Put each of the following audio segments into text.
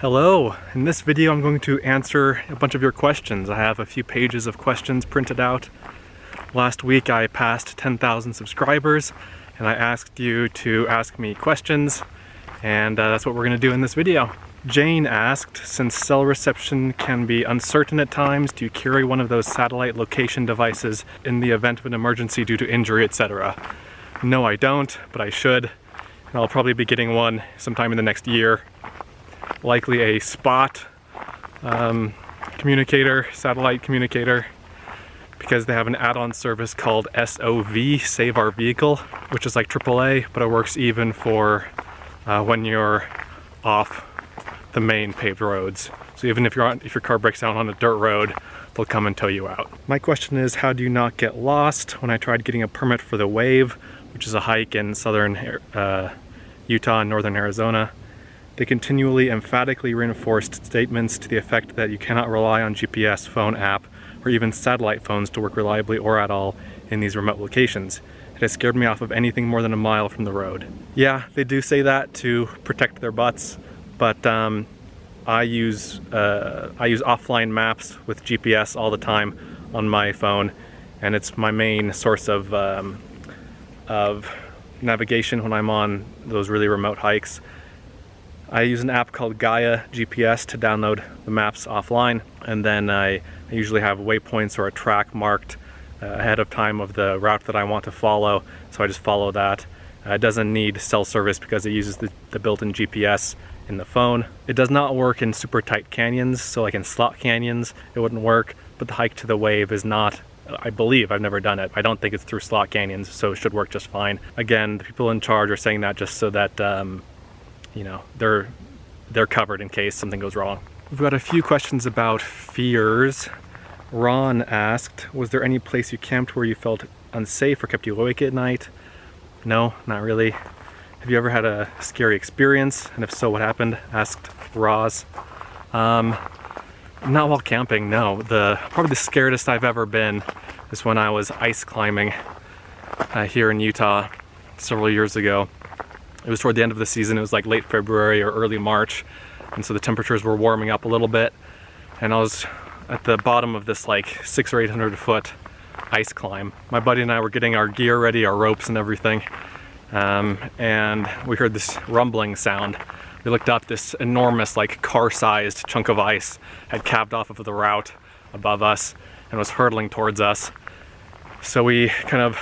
Hello! In this video I'm going to answer a bunch of your questions. I have a few pages of questions printed out. Last week I passed 10,000 subscribers and I asked you to ask me questions, and that's what we're going to do in this video. Jane asked, since cell reception can be uncertain at times, do you carry one of those satellite location devices in the event of an emergency due to injury, etc.? No, I don't, but I should, and I'll probably be getting one sometime in the next year. Likely a spot communicator, satellite communicator, because they have an add-on service called SOV, Save Our Vehicle, which is like AAA, but it works even for when you're off the main paved roads. So even if your car breaks down on a dirt road, they'll come and tow you out. My question is, how do you not get lost? When I tried getting a permit for the Wave, which is a hike in southern Utah and northern Arizona, they continually emphatically reinforced statements to the effect that you cannot rely on GPS, phone app, or even satellite phones to work reliably or at all in these remote locations. It has scared me off of anything more than a mile from the road. Yeah, they do say that to protect their butts, but I use offline maps with GPS all the time on my phone, and it's my main source of navigation when I'm on those really remote hikes. I use an app called Gaia GPS to download the maps offline, and then I usually have waypoints or a track marked ahead of time of the route that I want to follow, so I just follow that. It doesn't need cell service because it uses the built-in GPS in the phone. It does not work in super tight canyons, so like in slot canyons it wouldn't work, but the hike to the Wave is not, I believe, I've never done it, I don't think it's through slot canyons, so it should work just fine. Again, the people in charge are saying that just so that you know, they're covered in case something goes wrong. We've got a few questions about fears. Ron asked, was there any place you camped where you felt unsafe or kept you awake at night? No, not really. Have you ever had a scary experience? And if so, what happened? Asked Roz. Not while camping, no. Probably the scaredest I've ever been is when I was ice climbing here in Utah several years ago. It was toward the end of the season. It was like late February or early March, and so the temperatures were warming up a little bit, and I was at the bottom of this like 600 or 800 foot ice climb. My buddy and I were getting our gear ready, our ropes and everything, and we heard this rumbling sound. We looked up, this enormous, like car-sized chunk of ice had calved off of the route above us and was hurtling towards us. So we kind of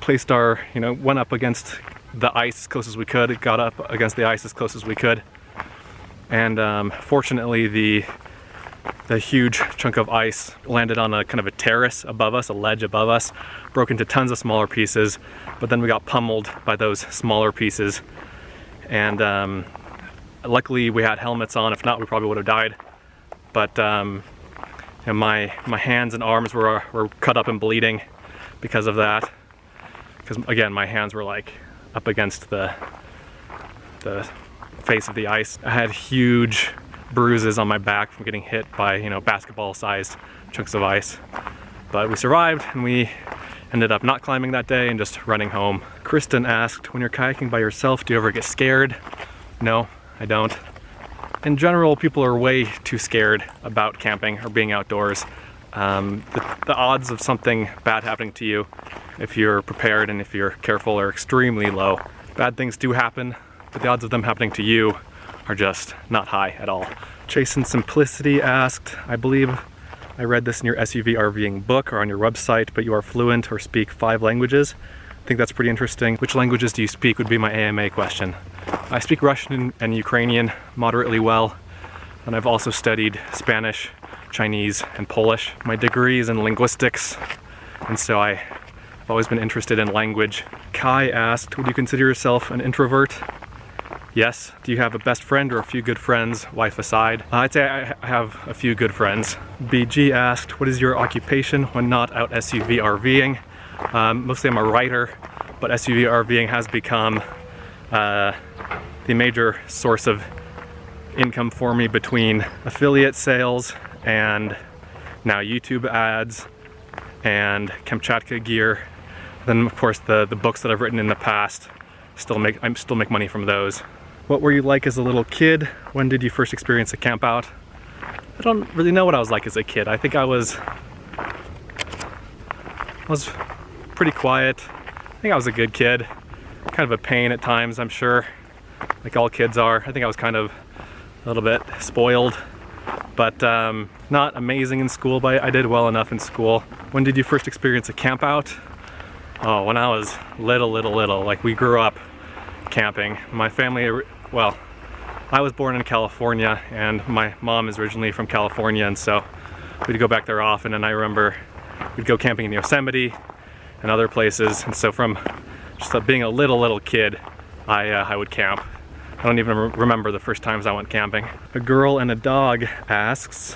placed our, went up against the ice as close as we could. It got up against the ice as close as we could, and fortunately the huge chunk of ice landed on a kind of a terrace above us, a ledge above us, broke into tons of smaller pieces, but then we got pummeled by those smaller pieces, and luckily we had helmets on. If not, we probably would have died. But my hands and arms were cut up and bleeding because of that, because again my hands were like up against the face of the ice. I had huge bruises on my back from getting hit by, basketball-sized chunks of ice. But we survived, and we ended up not climbing that day and just running home. Tristan asked, when you're kayaking by yourself, do you ever get scared? No, I don't. In general, people are way too scared about camping or being outdoors. The odds of something bad happening to you, if you're prepared and if you're careful, are extremely low. Bad things do happen, but the odds of them happening to you are just not high at all. Jason Simplicity asked, I believe I read this in your SUV RVing book or on your website, but you are fluent or speak 5 languages. I think that's pretty interesting. Which languages do you speak would be my AMA question. I speak Russian and Ukrainian moderately well, and I've also studied Spanish, Chinese, and Polish. My degree is in linguistics, and so I've always been interested in language. Kai asked, would you consider yourself an introvert? Yes. Do you have a best friend or a few good friends, wife aside? I'd say I have a few good friends. BG asked, what is your occupation when not out SUV RVing? Mostly I'm a writer, but SUV RVing has become the major source of income for me between affiliate sales and now YouTube ads and Kamchatka gear. Then of course the books that I've written in the past I still make money from those. What were you like as a little kid? When did you first experience a camp out? I don't really know what I was like as a kid. I think I was pretty quiet. I think I was a good kid. Kind of a pain at times, I'm sure, like all kids are. I think I was kind of a little bit spoiled, but not amazing in school, but I did well enough in school. When did you first experience a camp out? Oh, when I was little. Like, we grew up camping. My family, well, I was born in California and my mom is originally from California, and so we'd go back there often, and I remember we'd go camping in Yosemite and other places, and so from just being a little kid, I would camp. I don't even remember the first times I went camping. A girl and a dog asks,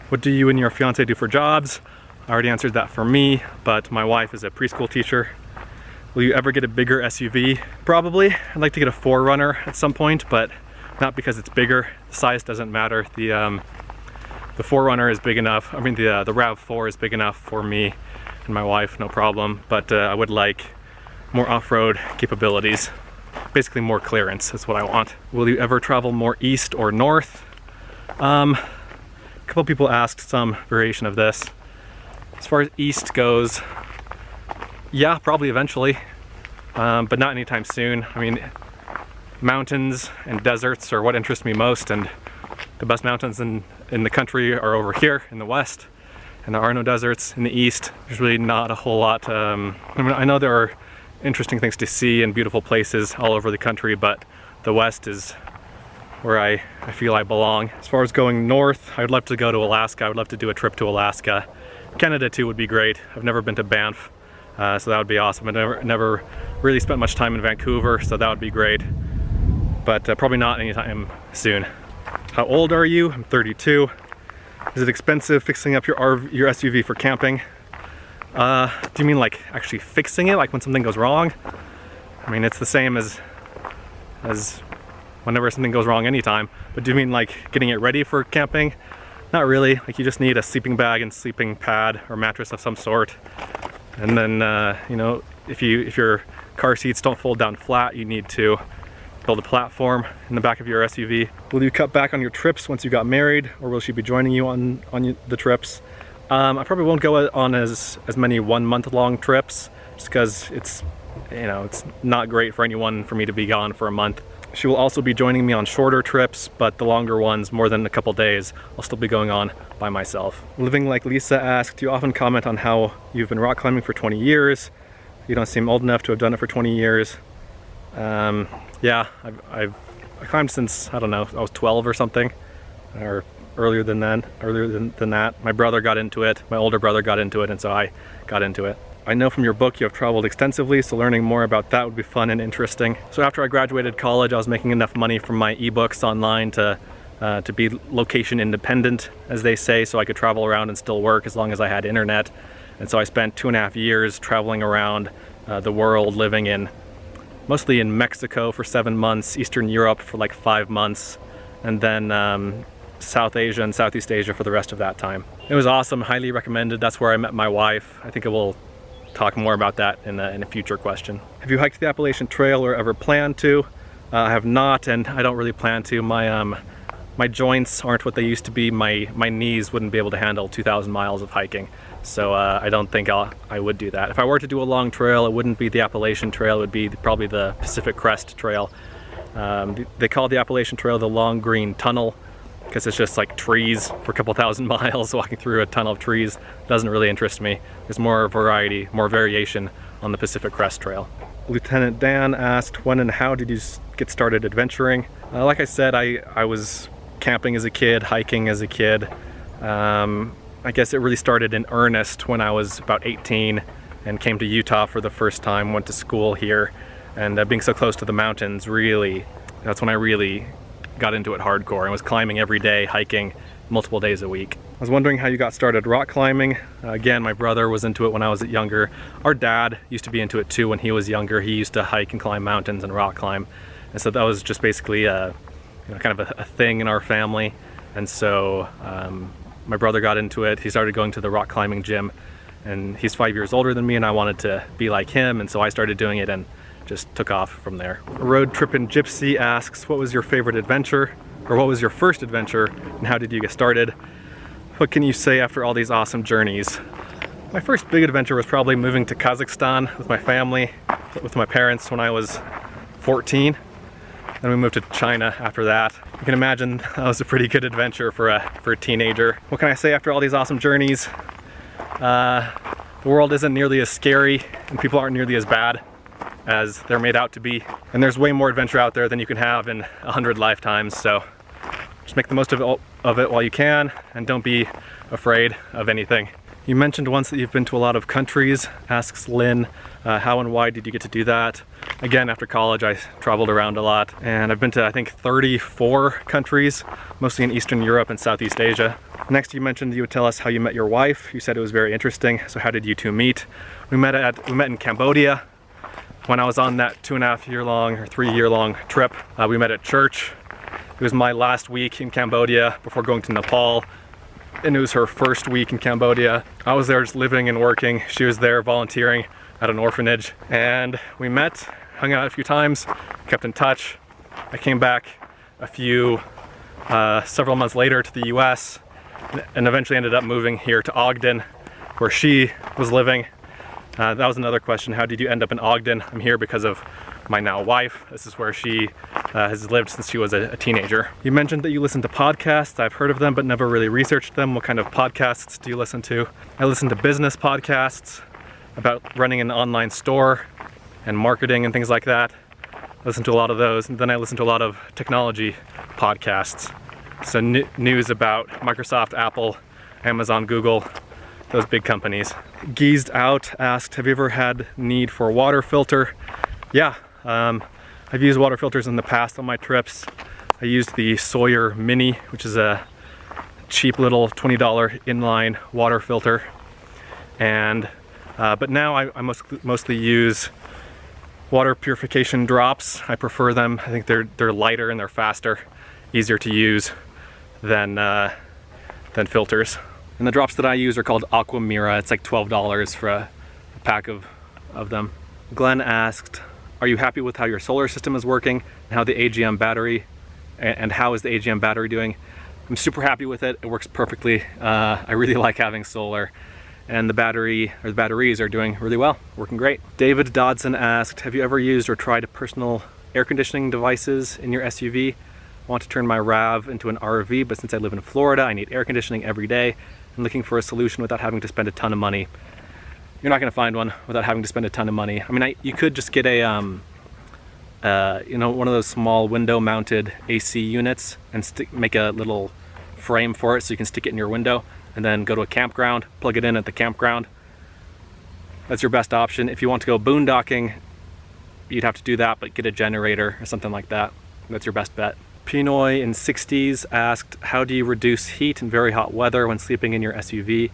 what do you and your fiance do for jobs? I already answered that for me, but my wife is a preschool teacher. Will you ever get a bigger SUV? Probably. I'd like to get a 4Runner at some point, but not because it's bigger. The size doesn't matter. The 4Runner is big enough. I mean, the RAV4 is big enough for me and my wife, no problem. But I would like more off-road capabilities. Basically more clearance is what I want. Will you ever travel more east or north? A couple people asked some variation of this. As far as east goes, yeah, probably eventually, but not anytime soon. I mean, mountains and deserts are what interest me most, and the best mountains in the country are over here in the west, and there are no deserts in the east. There's really not a whole lot. I mean, I know there are interesting things to see and beautiful places all over the country, but the west is where I feel I belong. As far as going north, I would love to go to Alaska. I would love to do a trip to Alaska. Canada too would be great. I've never been to Banff. So that would be awesome. I've never really spent much time in Vancouver, so that would be great. But probably not anytime soon. How old are you? I'm 32. Is it expensive fixing up your SUV for camping? Do you mean like actually fixing it, like when something goes wrong? I mean, it's the same as whenever something goes wrong anytime. But do you mean like getting it ready for camping? Not really. Like, you just need a sleeping bag and sleeping pad or mattress of some sort. And then, you know, if your car seats don't fold down flat, you need to build a platform in the back of your SUV. Will you cut back on your trips once you got married, or will she be joining you on the trips? I probably won't go on as many 1 month long trips, just because it's, you know, it's not great for anyone for me to be gone for a month. She will also be joining me on shorter trips, but the longer ones, more than a couple days, I'll still be going on by myself. Living Like Lisa asked, you often comment on how you've been rock climbing for 20 years. You don't seem old enough to have done it for 20 years. Yeah, I've climbed since, I don't know, I was 12 or something, or earlier than that. My brother got into it, my older brother got into it, and so I got into it. I know from your book you have traveled extensively, so learning more about that would be fun and interesting. So after I graduated college, I was making enough money from my ebooks online to be location independent, as they say, so I could travel around and still work as long as I had internet. And so I spent 2.5 years traveling around the world, living mostly in Mexico for 7 months, Eastern Europe for like 5 months, and then South Asia and Southeast Asia for the rest of that time. It was awesome, highly recommended. That's where I met my wife. I think it will talk more about that in a future question. Have you hiked the Appalachian Trail or ever planned to? I have not, and I don't really plan to. My joints aren't what they used to be. My knees wouldn't be able to handle 2,000 miles of hiking, so I don't think I would do that. If I were to do a long trail, it wouldn't be the Appalachian Trail, it would be probably the Pacific Crest Trail. They call the Appalachian Trail the Long Green Tunnel, because it's just like trees for a couple thousand miles, walking through a tunnel of trees. Doesn't really interest me. There's more variety, more variation on the Pacific Crest Trail. Lieutenant Dan asked, when and how did you get started adventuring? Like I said, I was camping as a kid, hiking as a kid. I guess it really started in earnest when I was about 18 and came to Utah for the first time, went to school here, and being so close to the mountains, really, that's when I really got into it hardcore. I was climbing every day, hiking multiple days a week. I was wondering how you got started rock climbing. Again, my brother was into it when I was younger. Our dad used to be into it too when he was younger. He used to hike and climb mountains and rock climb. And so that was just basically kind of a thing in our family. And so my brother got into it. He started going to the rock climbing gym, and he's 5 years older than me, and I wanted to be like him, and so I started doing it and just took off from there. Road Trippin' Gypsy asks, what was your favorite adventure? Or what was your first adventure, and how did you get started? What can you say after all these awesome journeys? My first big adventure was probably moving to Kazakhstan with my family, with my parents when I was 14. Then we moved to China after that. You can imagine that was a pretty good adventure for a teenager. What can I say after all these awesome journeys? The world isn't nearly as scary and people aren't nearly as bad as they're made out to be. And there's way more adventure out there than you can have in 100 lifetimes, so just make the most of it while you can, and don't be afraid of anything. You mentioned once that you've been to a lot of countries, asks Lynn. How and why did you get to do that? Again, after college I traveled around a lot, and I've been to I think 34 countries, mostly in Eastern Europe and Southeast Asia. Next, you mentioned you would tell us how you met your wife. You said it was very interesting, so how did you two meet? We met in Cambodia. When I was on that 2.5 year long or 3 year long trip, we met at church. It was my last week in Cambodia before going to Nepal, and it was her first week in Cambodia. I was there just living and working. She was there volunteering at an orphanage, and we met, hung out a few times, kept in touch. I came back several months later to the US, and eventually ended up moving here to Ogden, where she was living. That was another question. How did you end up in Ogden? I'm here because of my now wife. This is where she has lived since she was a teenager. You mentioned that you listen to podcasts. I've heard of them, but never really researched them. What kind of podcasts do you listen to? I listen to business podcasts about running an online store and marketing and things like that. I listen to a lot of those. And then I listen to a lot of technology podcasts. So news about Microsoft, Apple, Amazon, Google, those big companies. Geezed Out asked, have you ever had need for a water filter? Yeah, I've used water filters in the past on my trips. I used the Sawyer Mini, which is a cheap little $20 inline water filter. And but now I mostly use water purification drops. I prefer them. I think they're lighter and they're faster, easier to use than filters. And the drops that I use are called Aqua Mira. It's like $12 for a pack of them. Glenn asked, are you happy with how your solar system is working and how the AGM battery, and how is the AGM battery doing? I'm super happy with it. It works perfectly. I really like having solar, and the batteries are doing really well, working great. David Dodson asked, have you ever used or tried personal air conditioning devices in your SUV? I want to turn my RAV into an RV, but since I live in Florida, I need air conditioning every day. I'm looking for a solution without having to spend a ton of money. You're not going to find one without having to spend a ton of money. I mean, you could just get a, one of those small window-mounted AC units and make a little frame for it so you can stick it in your window, and then go to a campground, plug it in at the campground. That's your best option. If you want to go boondocking, you'd have to do that, but get a generator or something like that. That's your best bet. Pinoy in 60s asked, how do you reduce heat in very hot weather when sleeping in your SUV?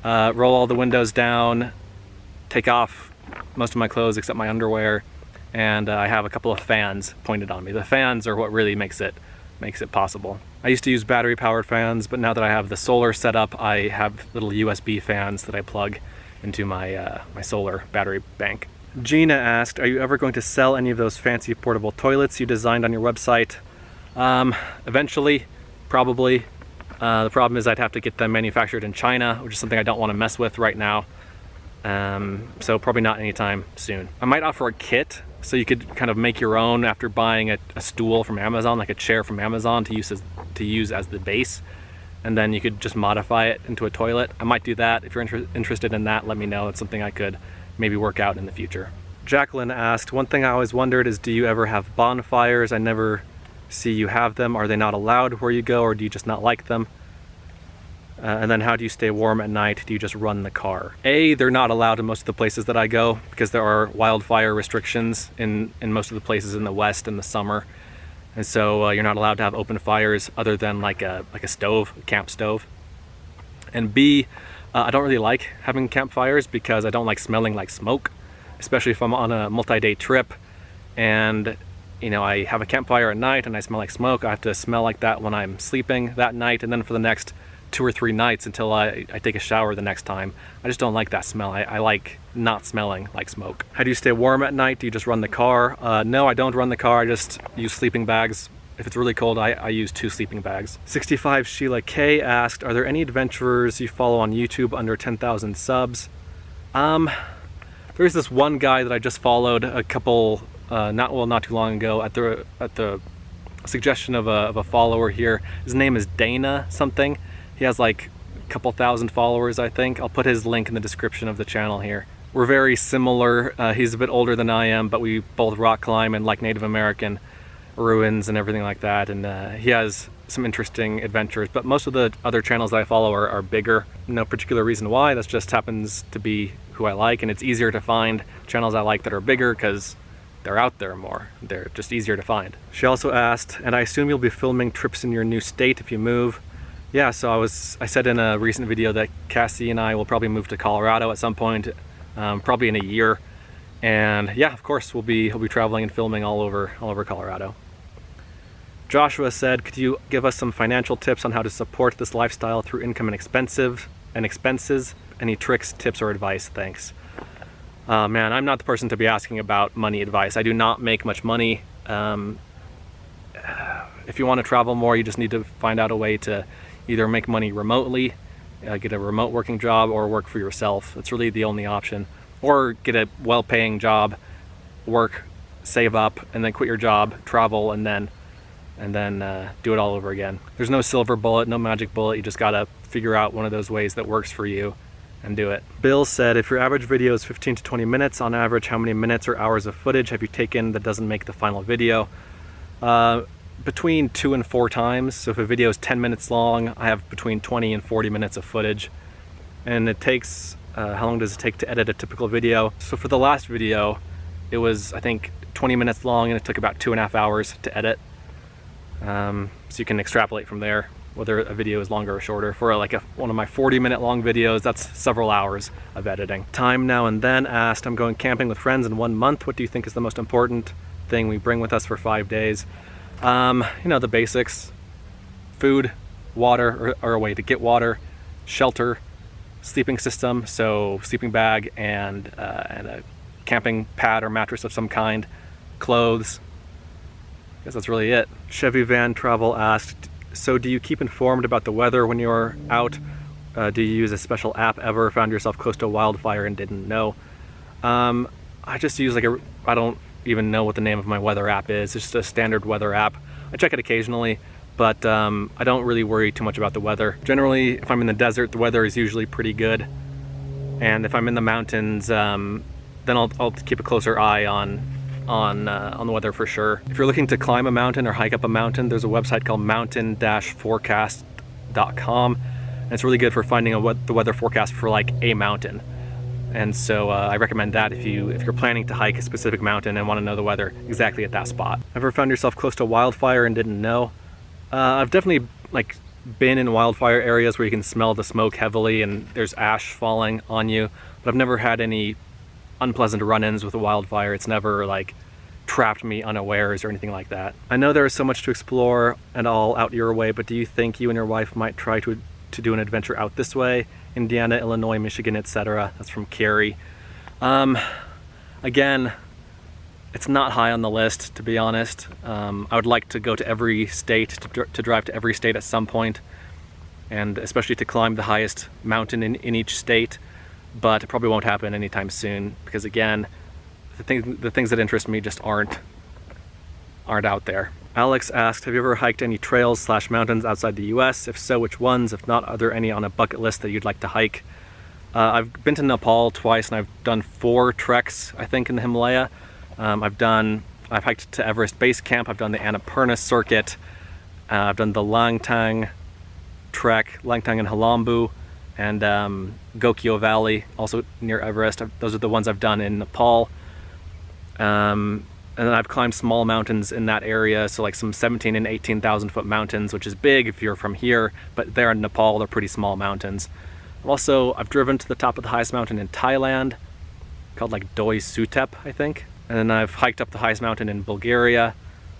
Roll all the windows down, take off most of my clothes except my underwear, and I have a couple of fans pointed on me. The fans are what really makes it possible. I used to use battery powered fans, but now that I have the solar set up, I have little USB fans that I plug into my solar battery bank. Gina asked, are you ever going to sell any of those fancy portable toilets you designed on your website? Eventually, probably. The problem is I'd have to get them manufactured in China, which is something I don't want to mess with right now. So probably not anytime soon. I might offer a kit, so you could kind of make your own after buying a stool from Amazon, like a chair from Amazon to use as the base. And then you could just modify it into a toilet. I might do that. If you're interested in that, let me know. It's something I could maybe work out in the future. Jacqueline asked, one thing I always wondered is, do you ever have bonfires? I never see you have them. Are they not allowed where you go, or do you just not like them? And then how do you stay warm at night? Do you just run the car? They're not allowed in most of the places that I go because there are wildfire restrictions in most of the places in the West in the summer. And so you're not allowed to have open fires other than like a stove, a camp stove. And B, I don't really like having campfires because I don't like smelling like smoke, especially if I'm on a multi-day trip and I have a campfire at night and I smell like smoke. I have to smell like that when I'm sleeping that night, and then for the next 2 or 3 nights until I take a shower the next time. I just don't like that smell. I like not smelling like smoke. How do you stay warm at night? Do you just run the car? No, I don't run the car. I just use sleeping bags. If it's really cold, I use 2 sleeping bags. 65 Sheila K asked, are there any adventurers you follow on YouTube under 10,000 subs? There's this one guy that I just followed a couple, not too long ago at the suggestion of a follower here. His name is Dana something. He has like a couple thousand followers, I think. I'll put his link in the description of the channel here. We're very similar. He's a bit older than I am, but we both rock climb and like Native American ruins and everything like that. And he has some interesting adventures, but most of the other channels that I follow are bigger. No particular reason why, that just happens to be who I like, and it's easier to find channels I like that are bigger because they're out there more. They're just easier to find. She also asked, and I assume you'll be filming trips in your new state if you move. Yeah, so I said in a recent video that Cassie and I will probably move to Colorado at some point, probably in a year. And yeah, of course, we'll be traveling and filming all over Colorado. Joshua said, could you give us some financial tips on how to support this lifestyle through income and expenses? Any tricks, tips, or advice? Thanks. Man, I'm not the person to be asking about money advice. I do not make much money. If you want to travel more, you just need to find out a way to either make money remotely, get a remote working job, or work for yourself. It's really the only option. Or get a well-paying job, work, save up, and then quit your job, travel, and then do it all over again. There's no silver bullet, no magic bullet. You just gotta figure out one of those ways that works for you and do it. Bill said, if your average video is 15 to 20 minutes, on average, how many minutes or hours of footage have you taken that doesn't make the final video? Between 2 and 4 times. So if a video is 10 minutes long, I have between 20 and 40 minutes of footage. And it takes, how long does it take to edit a typical video? So for the last video, it was, I think, 20 minutes long, and it took about 2.5 hours to edit. So you can extrapolate from there whether a video is longer or shorter. For like one of my 40-minute long videos, that's several hours of editing. Time Now and Then asked, I'm going camping with friends in 1 month. What do you think is the most important thing we bring with us for 5 days? You know, the basics. Food, water, or a way to get water, shelter, sleeping system, so sleeping bag and a camping pad or mattress of some kind, clothes. I guess that's really it. Chevy Van Travel asked, so do you keep informed about the weather when you're out? Do you use a special app ever? Found yourself close to a wildfire and didn't know? I just use I don't even know what the name of my weather app is. It's just a standard weather app. I check it occasionally, but I don't really worry too much about the weather. Generally, if I'm in the desert, the weather is usually pretty good. And if I'm in the mountains, then I'll keep a closer eye on the weather for sure. If you're looking to climb a mountain or hike up a mountain, there's a website called mountain-forecast.com. And it's really good for finding the weather forecast for like a mountain. And so I recommend that if you're planning to hike a specific mountain and want to know the weather exactly at that spot. Ever found yourself close to a wildfire and didn't know? I've definitely been in wildfire areas where you can smell the smoke heavily and there's ash falling on you, but I've never had any unpleasant run-ins with a wildfire. It's never like trapped me unawares or anything like that. I know there is so much to explore and all out your way, but do you think you and your wife might try to do an adventure out this way? Indiana, Illinois, Michigan, etc. That's from Carrie. Again, it's not high on the list, to be honest. I would like to go to every state, to drive to every state at some point, and especially to climb the highest mountain in each state, but it probably won't happen anytime soon, because again, the things that interest me just aren't out there. Alex asked, have you ever hiked any trails / mountains outside the US? If so, which ones? If not, are there any on a bucket list that you'd like to hike? I've been to Nepal twice, and I've done 4 treks, I think, in the Himalaya. I've hiked to Everest Base Camp, I've done the Annapurna circuit, I've done the Langtang trek, Langtang and Halambu, and Gokyo Valley, also near Everest. Those are the ones I've done in Nepal. And then I've climbed small mountains in that area, so like some 17 and 18,000 foot mountains, which is big if you're from here, but there in Nepal, they're pretty small mountains. I've driven to the top of the highest mountain in Thailand, called like Doi Sutep, I think. And then I've hiked up the highest mountain in Bulgaria.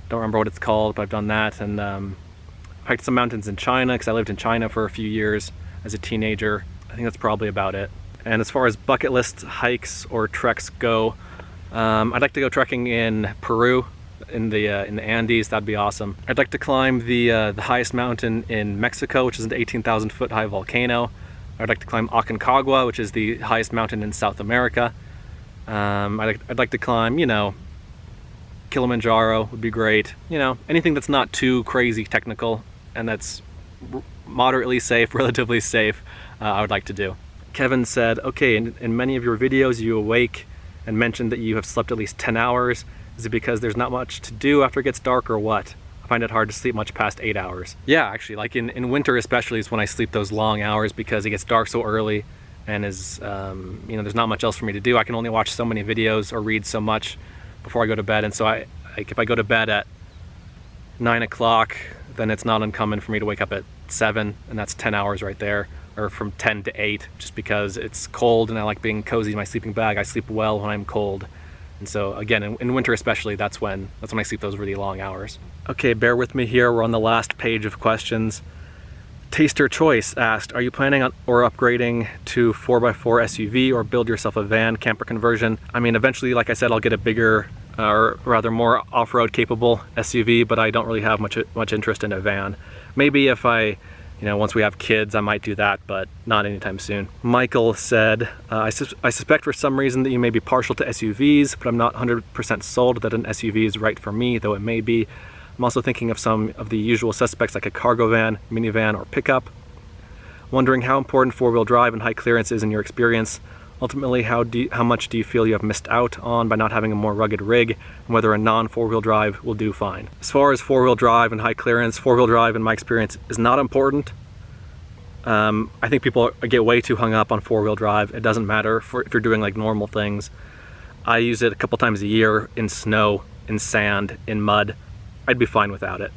Don't remember what it's called, but I've done that. And hiked some mountains in China because I lived in China for a few years as a teenager. I think that's probably about it. And as far as bucket list hikes or treks go, I'd like to go trekking in Peru, in the Andes. That'd be awesome. I'd like to climb the highest mountain in Mexico, which is an 18,000 foot high volcano. I'd like to climb Aconcagua, which is the highest mountain in South America. I'd like to climb, you know, Kilimanjaro would be great. You know, anything that's not too crazy technical and that's moderately safe, relatively safe, I would like to do. Kevin said, okay, in many of your videos you awake and mentioned that you have slept at least 10 hours. Is it because there's not much to do after it gets dark or what? I find it hard to sleep much past 8 hours. Yeah, actually, like in winter especially is when I sleep those long hours because it gets dark so early and is, you know, there's not much else for me to do. I can only watch so many videos or read so much before I go to bed. And so if I go to bed at 9 o'clock, then it's not uncommon for me to wake up at 7, and that's 10 hours right there. Or from 10 to 8, just because it's cold and I like being cozy in my sleeping bag. I sleep well when I'm cold. And so again, in winter especially, that's when I sleep those really long hours. Okay, bear with me here. We're on the last page of questions. Taster Choice asked, are you planning on or upgrading to 4x4 SUV or build yourself a van camper conversion? I mean, eventually, like I said, I'll get a bigger, or rather more off-road capable SUV, but I don't really have much interest in a van. Maybe if you know, once we have kids, I might do that, but not anytime soon. Michael said, I suspect for some reason that you may be partial to SUVs, but I'm not 100% sold that an SUV is right for me, though it may be. I'm also thinking of some of the usual suspects like a cargo van, minivan, or pickup. Wondering how important four-wheel drive and high clearance is in your experience. Ultimately, how much do you feel you have missed out on by not having a more rugged rig, and whether a non-four-wheel drive will do fine? As far as four-wheel drive and high clearance, four-wheel drive in my experience is not important. I think people get way too hung up on four-wheel drive. It doesn't matter if you're doing like normal things. I use it a couple times a year in snow, in sand, in mud. I'd be fine without it.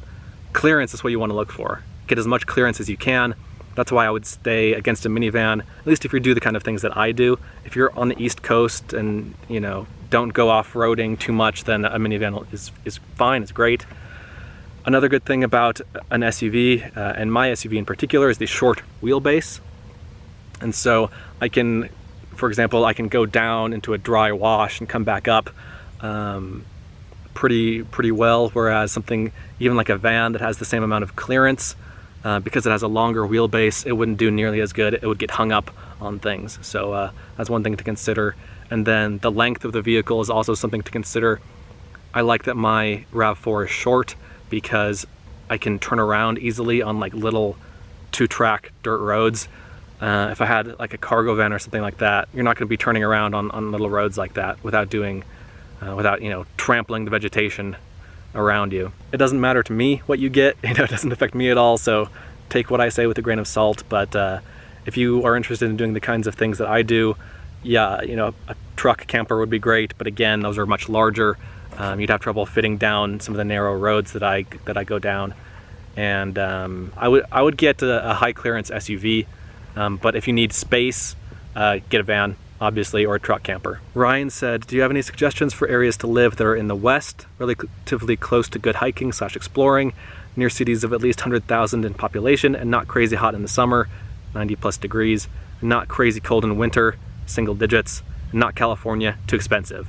Clearance is what you want to look for. Get as much clearance as you can. That's why I would stay against a minivan, at least if you do the kind of things that I do. If you're on the East Coast and, you know, don't go off-roading too much, then a minivan is fine, it's great. Another good thing about an SUV, and my SUV in particular, is the short wheelbase. And so I can, for example, I can go down into a dry wash and come back up pretty well, whereas something even like a van that has the same amount of clearance, because it has a longer wheelbase, it wouldn't do nearly as good. It would get hung up on things. So that's one thing to consider. And then the length of the vehicle is also something to consider. I like that my RAV4 is short because I can turn around easily on like little 2-track dirt roads. If I had like a cargo van or something like that, you're not going to be turning around on little roads like that without you know, trampling the vegetation around you. It doesn't matter to me what you get, you know, it doesn't affect me at all, so take what I say with a grain of salt. But if you are interested in doing the kinds of things that I do, yeah, you know, a truck camper would be great, but again, those are much larger. You'd have trouble fitting down some of the narrow roads that I go down. And I would get a high clearance SUV, but if you need space, get a van, obviously, or a truck camper. Ryan said, do you have any suggestions for areas to live that are in the West, relatively close to good hiking / exploring, near cities of at least 100,000 in population, and not crazy hot in the summer, 90+ degrees, and not crazy cold in winter, single digits, and not California, too expensive?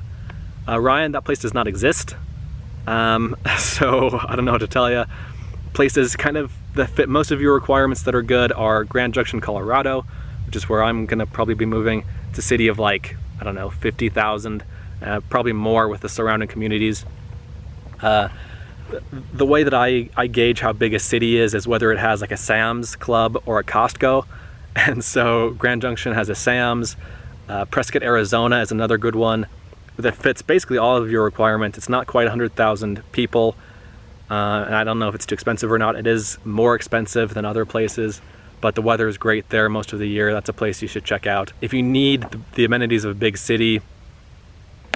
Ryan, that place does not exist, so I don't know what to tell you. Places kind of that fit most of your requirements that are good are Grand Junction, Colorado, which is where I'm gonna probably be moving. It's a city of like, I don't know, 50,000, probably more with the surrounding communities. The way that I gauge how big a city is whether it has like a Sam's Club or a Costco. And so Grand Junction has a Sam's. Prescott, Arizona is another good one that fits basically all of your requirements. It's not quite 100,000 people, and I don't know if it's too expensive or not. It is more expensive than other places, but the weather is great there most of the year. That's a place you should check out. If you need the amenities of a big city,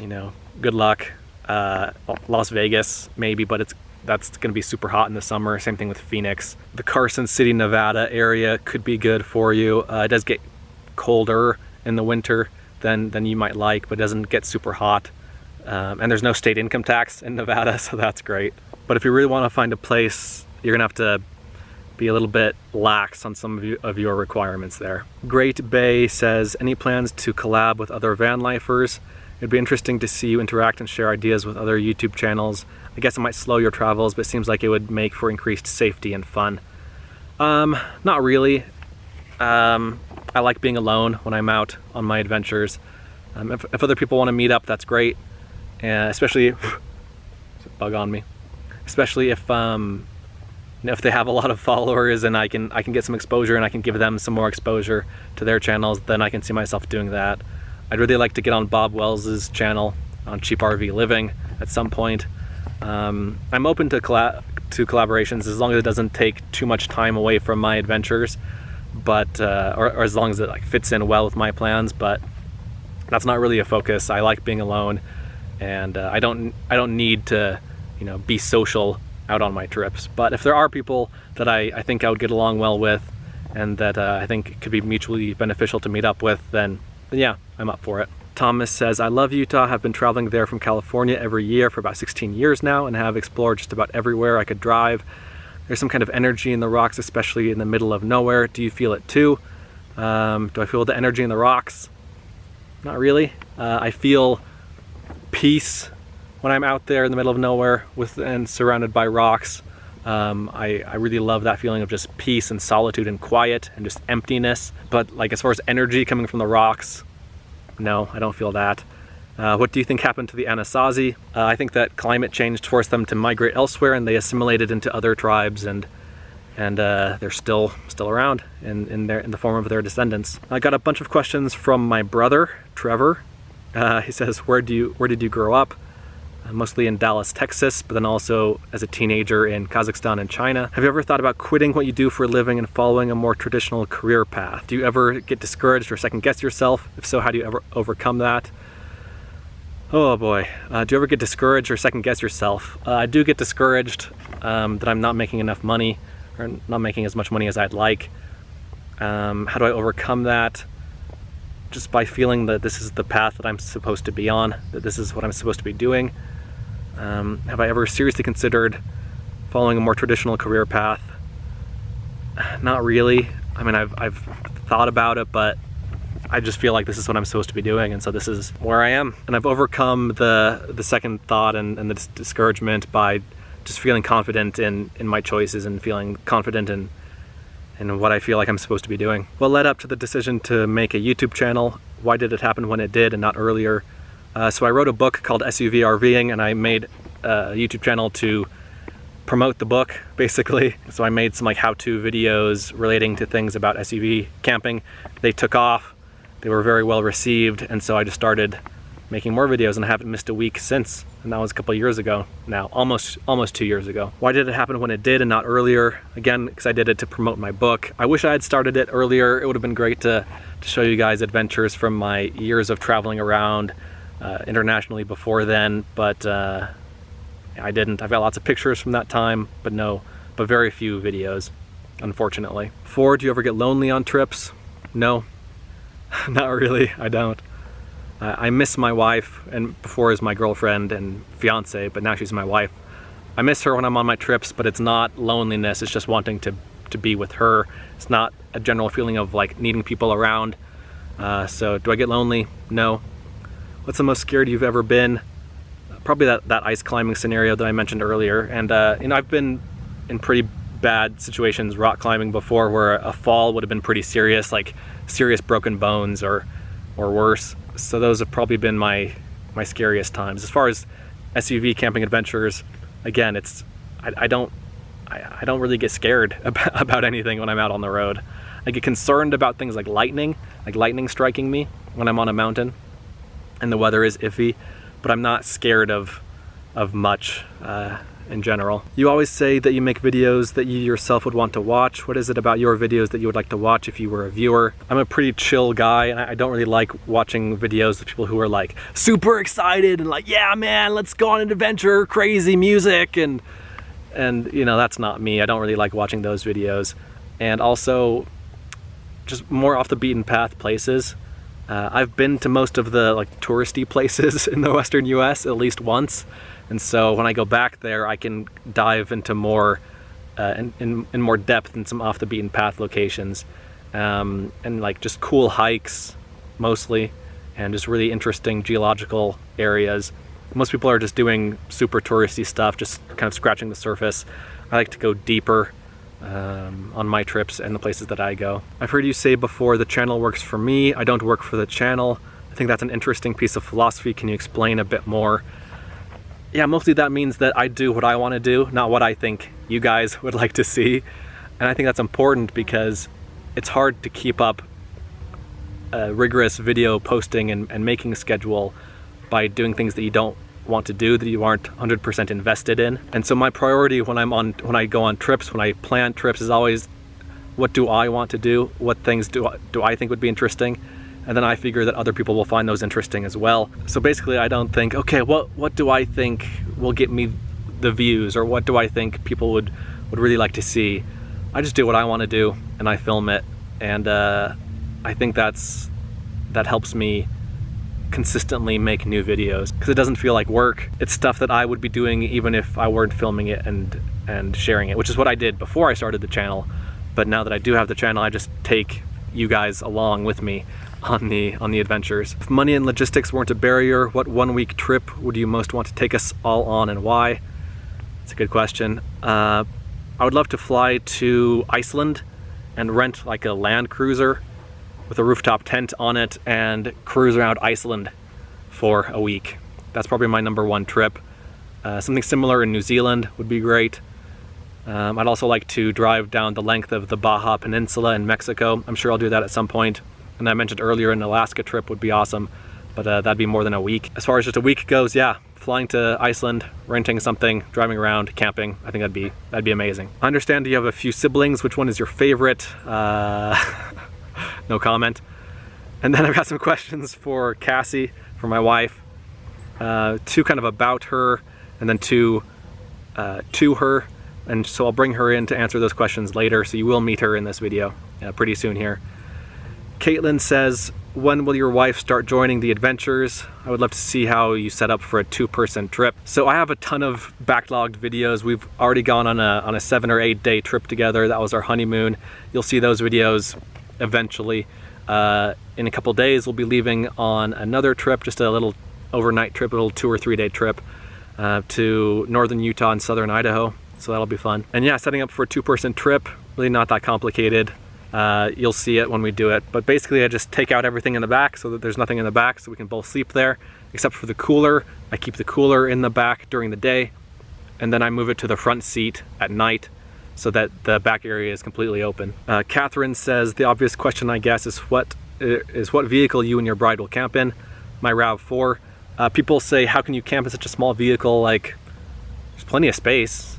you know, good luck. Las Vegas, maybe, but that's gonna be super hot in the summer. Same thing with Phoenix. The Carson City, Nevada area could be good for you. It does get colder in the winter than you might like, but it doesn't get super hot. And there's no state income tax in Nevada, so that's great. But if you really wanna find a place, you're gonna have to be a little bit lax on some of your requirements there. Great Bay says, any plans to collab with other van lifers? It'd be interesting to see you interact and share ideas with other YouTube channels. I guess it might slow your travels, but it seems like it would make for increased safety and fun. Not really. I like being alone when I'm out on my adventures. If other people want to meet up, that's great. Especially, bug on me. Especially if they have a lot of followers and I can get some exposure and I can give them some more exposure to their channels, then I can see myself doing that. I'd really like to get on Bob Wells's channel on Cheap RV Living at some point. I'm open to collaborations as long as it doesn't take too much time away from my adventures, but or as long as it like fits in well with my plans. But that's not really a focus. I like being alone, and I don't need to, you know, be social out on my trips. But if there are people that I think I would get along well with, and that I think could be mutually beneficial to meet up with, then yeah, I'm up for it. Thomas says, I love Utah, have been traveling there from California every year for about 16 years now and have explored just about everywhere I could drive. There's some kind of energy in the rocks, especially in the middle of nowhere. Do you feel it too? Do I feel the energy in the rocks? Not really. I feel peace when I'm out there in the middle of nowhere and surrounded by rocks. I really love that feeling of just peace and solitude and quiet and just emptiness. But like as far as energy coming from the rocks, no, I don't feel that. What do you think happened to the Anasazi? I think that climate change forced them to migrate elsewhere, and they assimilated into other tribes, and they're still around in the form of their descendants. I got a bunch of questions from my brother Trevor. He says, where did you grow up? Mostly in Dallas, Texas, but then also as a teenager in Kazakhstan and China. Have you ever thought about quitting what you do for a living and following a more traditional career path? Do you ever get discouraged or second guess yourself? If so, how do you ever overcome that? Oh boy, do you ever get discouraged or second guess yourself? I do get discouraged that I'm not making enough money, or not making as much money as I'd like. How do I overcome that? Just by feeling that this is the path that I'm supposed to be on, that this is what I'm supposed to be doing. Have I ever seriously considered following a more traditional career path? Not really. I mean, I've thought about it, but I just feel like this is what I'm supposed to be doing, and so this is where I am. And I've overcome the second thought and the discouragement by just feeling confident in my choices and feeling confident in what I feel like I'm supposed to be doing. What led up to the decision to make a YouTube channel? Why did it happen when it did and not earlier? So I wrote a book called SUV RVing, and I made a YouTube channel to promote the book, basically. So I made some like how-to videos relating to things about SUV camping. They took off, they were very well received, and so I just started making more videos, and I haven't missed a week since, and that was a couple of years ago now, almost 2 years ago. Why did it happen when it did and not earlier? Again, because I did it to promote my book. I wish I had started it earlier. It would have been great to show you guys adventures from my years of traveling around internationally before then, but I didn't. I've got lots of pictures from that time, but very few videos, unfortunately. 4, do you ever get lonely on trips? No, not really, I don't. I miss my wife, and before is my girlfriend and fiance, but now she's my wife. I miss her when I'm on my trips, but it's not loneliness, it's just wanting to be with her. It's not a general feeling of like needing people around. So do I get lonely? No. What's the most scared you've ever been? Probably that ice climbing scenario that I mentioned earlier. And you know, I've been in pretty bad situations rock climbing before where a fall would have been pretty serious, like serious broken bones or worse. So those have probably been my scariest times. As far as SUV camping adventures, again, I don't really get scared about anything when I'm out on the road. I get concerned about things like lightning striking me when I'm on a mountain and the weather is iffy, but I'm not scared of much in general. You always say that you make videos that you yourself would want to watch. What is it about your videos that you would like to watch if you were a viewer? I'm a pretty chill guy, and I don't really like watching videos with people who are like super excited and like, yeah man, let's go on an adventure, crazy music, and you know, that's not me. I don't really like watching those videos. And also just more off the beaten path places. I've been to most of the like touristy places in the Western US at least once. And so when I go back there, I can dive into more in more depth in some off the beaten path locations, and like just cool hikes mostly, and just really interesting geological areas. Most people are just doing super touristy stuff, just kind of scratching the surface. I like to go deeper on my trips and the places that I go. I've heard you say before the channel works for me, I don't work for the channel. I think that's an interesting piece of philosophy. Can you explain a bit more? Yeah, mostly that means that I do what I want to do, not what I think you guys would like to see. And I think that's important because it's hard to keep up a rigorous video posting and making schedule by doing things that you don't want to do, that you aren't 100% invested in. And so my priority when I go on trips, when I plan trips, is always, what do I want to do? What things do I think would be interesting? And then I figure that other people will find those interesting as well. So basically I don't think, okay, what do I think will get me the views, or what do I think people would really like to see? I just do what I want to do and I film it. And I think that helps me consistently make new videos, because it doesn't feel like work. It's stuff that I would be doing even if I weren't filming it and sharing it, which is what I did before I started the channel. But now that I do have the channel, I just take you guys along with me on the adventures. If money and logistics weren't a barrier, what 1 week trip would you most want to take us all on, and why? It's a good question. I would love to fly to Iceland and rent like a land cruiser with a rooftop tent on it and cruise around Iceland for a week. That's probably my #1 trip. Something similar in New Zealand would be great. I'd also like to drive down the length of the Baja Peninsula in Mexico. I'm sure I'll do that at some point. And I mentioned earlier an Alaska trip would be awesome, but that'd be more than a week. As far as just a week goes, yeah, flying to Iceland, renting something, driving around, camping, I think that'd be amazing. I understand you have a few siblings. Which one is your favorite? No comment. And then I've got some questions for Cassie, for my wife. Two kind of about her, and then two to her. And so I'll bring her in to answer those questions later, so you will meet her in this video pretty soon here. Caitlin says, when will your wife start joining the adventures? I would love to see how you set up for a 2-person trip. So I have a ton of backlogged videos. We've already gone on a 7 or 8 day trip together. That was our honeymoon. You'll see those videos eventually. In a couple days, we'll be leaving on another trip, just a little overnight trip, a little 2 or 3 day trip to northern Utah and southern Idaho. So that'll be fun. And yeah, setting up for a 2-person trip, really not that complicated. You'll see it when we do it. But basically I just take out everything in the back so that there's nothing in the back, so we can both sleep there, except for the cooler. I keep the cooler in the back during the day, and then I move it to the front seat at night so that the back area is completely open. Catherine says, the obvious question I guess is what vehicle you and your bride will camp in. My RAV4. People say, how can you camp in such a small vehicle? Like, there's plenty of space.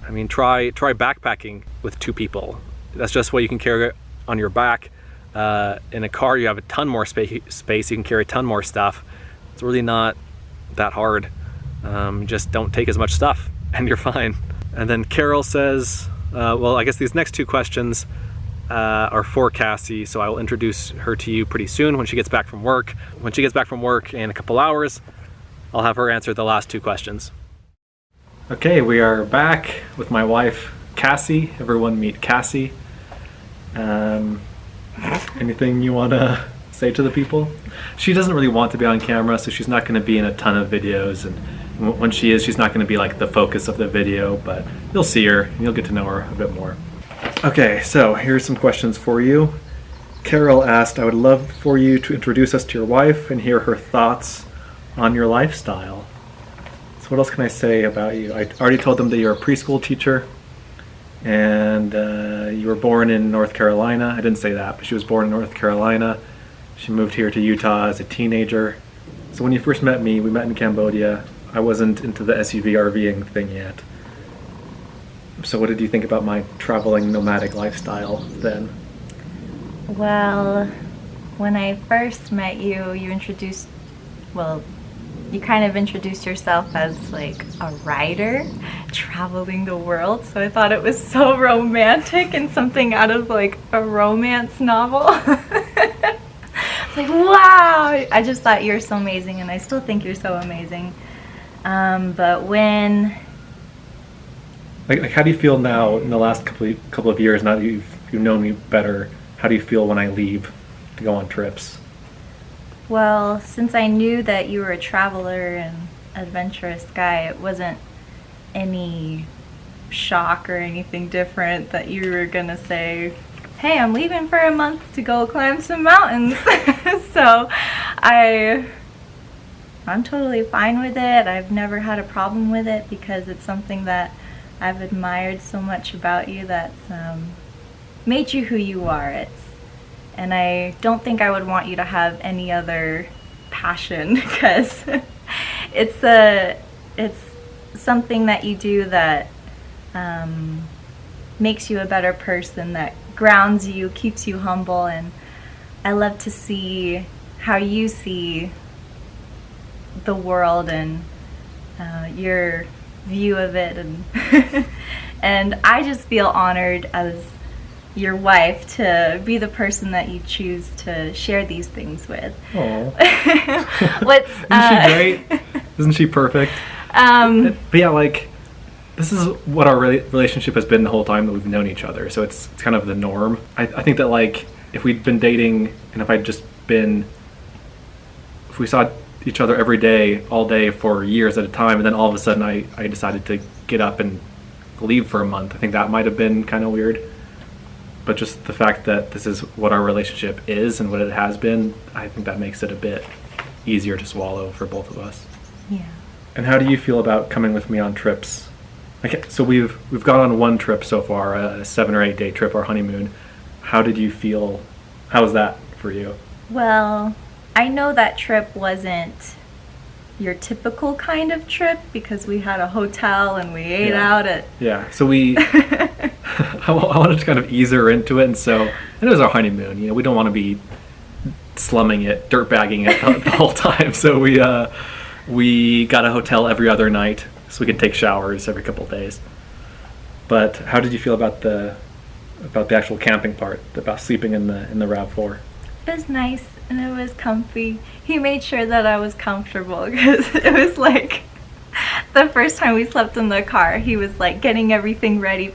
I mean, try backpacking with 2 people. That's just what you can carry on your back. In a car, you have a ton more space. You can carry a ton more stuff. It's really not that hard. Just don't take as much stuff and you're fine. And then Carol says, well, I guess these next 2 questions are for Cassie, so I will introduce her to you pretty soon when she gets back from work. When she gets back from work in a couple hours, I'll have her answer the last 2 questions. Okay, we are back with my wife, Cassie. Everyone meet Cassie. Anything you want to say to the people? She doesn't really want to be on camera, so she's not going to be in a ton of videos, and when she is, she's not going to be like the focus of the video, but you'll see her and you'll get to know her a bit more. Okay, so here's some questions for you. Carol asked, I would love for you to introduce us to your wife and hear her thoughts on your lifestyle. So what else can I say about you? I already told them that you're a preschool teacher, and you were born in North Carolina. I didn't say that, but she was born in North Carolina. She moved here to Utah as a teenager. So when you first met me, we met in Cambodia. I wasn't into the SUV RVing thing yet. So what did you think about my traveling nomadic lifestyle then? Well, when I first met you, you kind of introduced yourself as like a writer traveling the world, so I thought it was so romantic and something out of like a romance novel. It's like, wow! I just thought you're so amazing, and I still think you're so amazing. But when Like how do you feel now in the last couple of years, now that you've known me better? How do you feel when I leave to go on trips? Well, since I knew that you were a traveler and adventurous guy, it wasn't any shock or anything different that you were gonna say, hey, I'm leaving for a month to go climb some mountains. So I'm totally fine with it. I've never had a problem with it because it's something that I've admired so much about you that's made you who you are. And I don't think I would want you to have any other passion because it's something that you do that makes you a better person, that grounds you, keeps you humble, and I love to see how you see the world and your view of it, and and I just feel honored as your wife to be the person that you choose to share these things with. Isn't she great? Isn't she perfect? But yeah, like, this is what our relationship has been the whole time that we've known each other, so it's kind of the norm. I think that, like, if we'd been dating and if we saw each other every day, all day for years at a time, and then all of a sudden I decided to get up and leave for a month, I think that might have been kind of weird. But just the fact that this is what our relationship is and what it has been, I think that makes it a bit easier to swallow for both of us. Yeah. And how do you feel about coming with me on trips? Okay, so we've gone on one trip so far, a 7 or 8 day trip, our honeymoon. How did you feel? How was that for you? Well, I know that trip wasn't your typical kind of trip because we had a hotel and we ate out at... Yeah, so I wanted to kind of ease her into it, and it was our honeymoon. You know, we don't want to be slumming it, dirtbagging it the whole time. So we got a hotel every other night so we could take showers every couple of days. But how did you feel about the actual camping part, about sleeping in the RAV4? It was nice and it was comfy. He made sure that I was comfortable because it was like the first time we slept in the car, he was like getting everything ready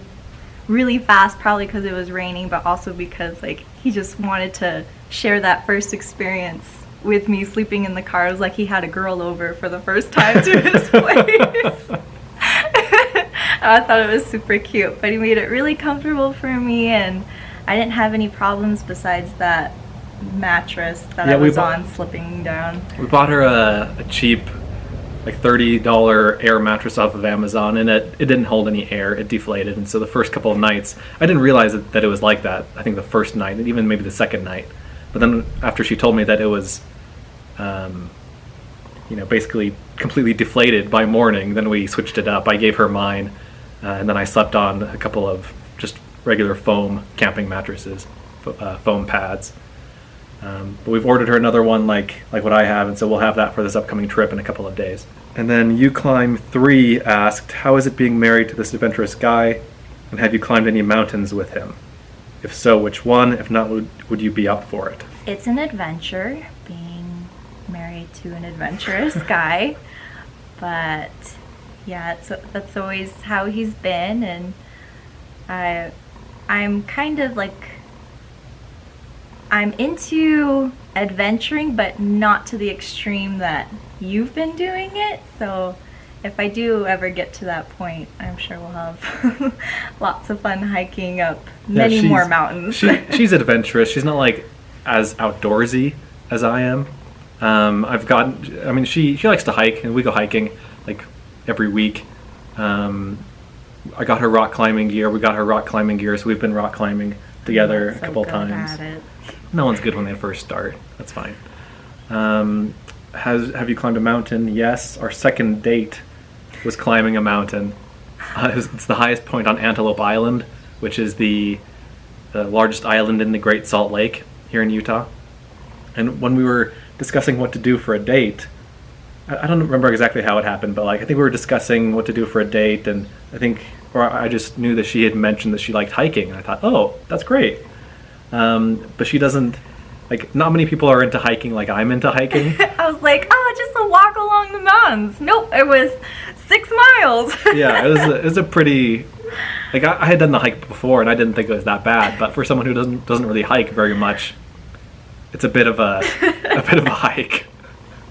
really fast, probably because it was raining, but also because like he just wanted to share that first experience with me sleeping in the car. It was like he had a girl over for the first time to his place. I thought it was super cute, but he made it really comfortable for me, and I didn't have any problems besides that mattress that I was on slipping down. We bought her a cheap, like $30 air mattress off of Amazon, and it didn't hold any air. It deflated, and so the first couple of nights, I didn't realize that it was like that. I think the first night, and even maybe the second night. But then after she told me that it was, basically completely deflated by morning, then we switched it up. I gave her mine, and then I slept on a couple of just regular foam camping mattresses, foam pads. But we've ordered her another one like what I have, and so we'll have that for this upcoming trip in a couple of days. And then You Climb 3 asked, how is it being married to this adventurous guy, and have you climbed any mountains with him? If so, which one? If not, would you be up for it? It's an adventure, being married to an adventurous guy, but yeah, that's always how he's been, and I'm kind of like, I'm into adventuring, but not to the extreme that you've been doing it. So if I do ever get to that point, I'm sure we'll have lots of fun hiking up many more mountains. She's adventurous. She's not like as outdoorsy as I am. She likes to hike, and we go hiking like every week. I got her rock climbing gear. We got her rock climbing gear, so we've been rock climbing together a couple times. No one's good when they first start. That's fine. Have you climbed a mountain? Yes. Our second date was climbing a mountain. It's the highest point on Antelope Island, which is the largest island in the Great Salt Lake here in Utah. And when we were discussing what to do for a date, I don't remember exactly how it happened, but like I think we were discussing what to do for a date, and I just knew that she had mentioned that she liked hiking, and I thought, oh, that's great. But she doesn't, like, not many people are into hiking like I'm into hiking. I was like, oh, just a walk along the mountains. Nope, it was 6 miles. Yeah, it was a pretty Like I had done the hike before, and I didn't think it was that bad. But for someone who doesn't really hike very much, it's a bit of a hike.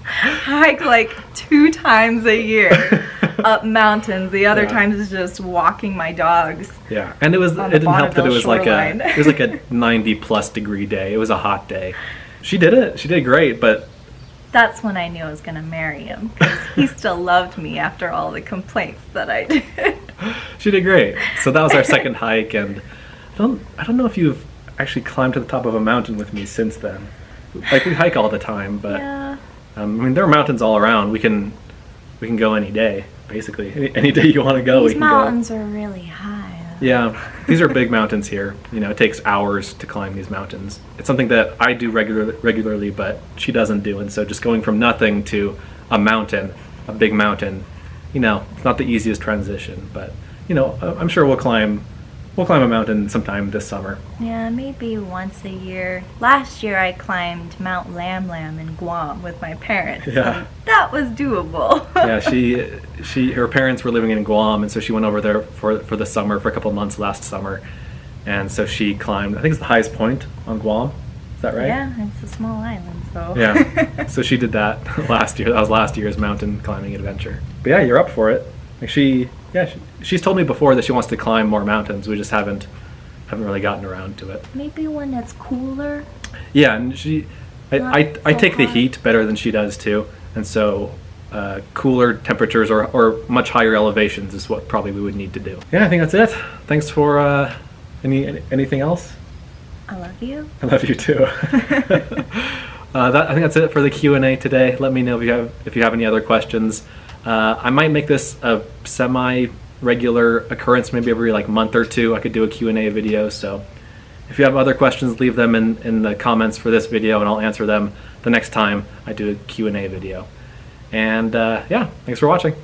Hike like 2 times a year up mountains. The other Yeah. times is just walking my dogs. Yeah, and it didn't help that it was shoreline. it was like a 90+ degree day. It was a hot day. She did it. She did great, but That's when I knew I was gonna marry him, because he still loved me after all the complaints that I did. she did great. So that was our second hike, and I don't know if you've actually climbed to the top of a mountain with me since then. Like we hike all the time, but Yeah. I mean there are mountains all around. We can go any day, basically. Any day you want to go, we These can go. mountains are really high. Yeah, these are big mountains here. You know, it takes hours to climb these mountains. It's something that I do regularly, but she doesn't do. And so just going from nothing to a mountain, a big mountain, you know, it's not the easiest transition. But, you know, I'm sure we'll climb a mountain sometime this summer. Yeah, maybe once a year. Last year I climbed Mount Lam Lam in Guam with my parents. Yeah. And that was doable. Yeah, her parents were living in Guam, and so she went over there for the summer, for a couple of months last summer. And so she climbed, I think it's the highest point on Guam. Is that right? Yeah, it's a small island, so. Yeah. So she did that last year. That was last year's mountain climbing adventure. But yeah, you're up for it. Like she's told me before that she wants to climb more mountains. We just haven't really gotten around to it. Maybe when it's cooler. Yeah, and I take the hot. heat better than she does too, and so cooler temperatures or much higher elevations is what probably we would need to do. Yeah, I think that's it. Thanks for anything else? I love you. I love you too. I think that's it for the Q&A today. Let me know if you have any other questions. I might make this a semi-regular occurrence, maybe every month or two. I could do a Q&A video. So if you have other questions, leave them in the comments for this video, and I'll answer them the next time I do a Q&A video. And yeah, thanks for watching.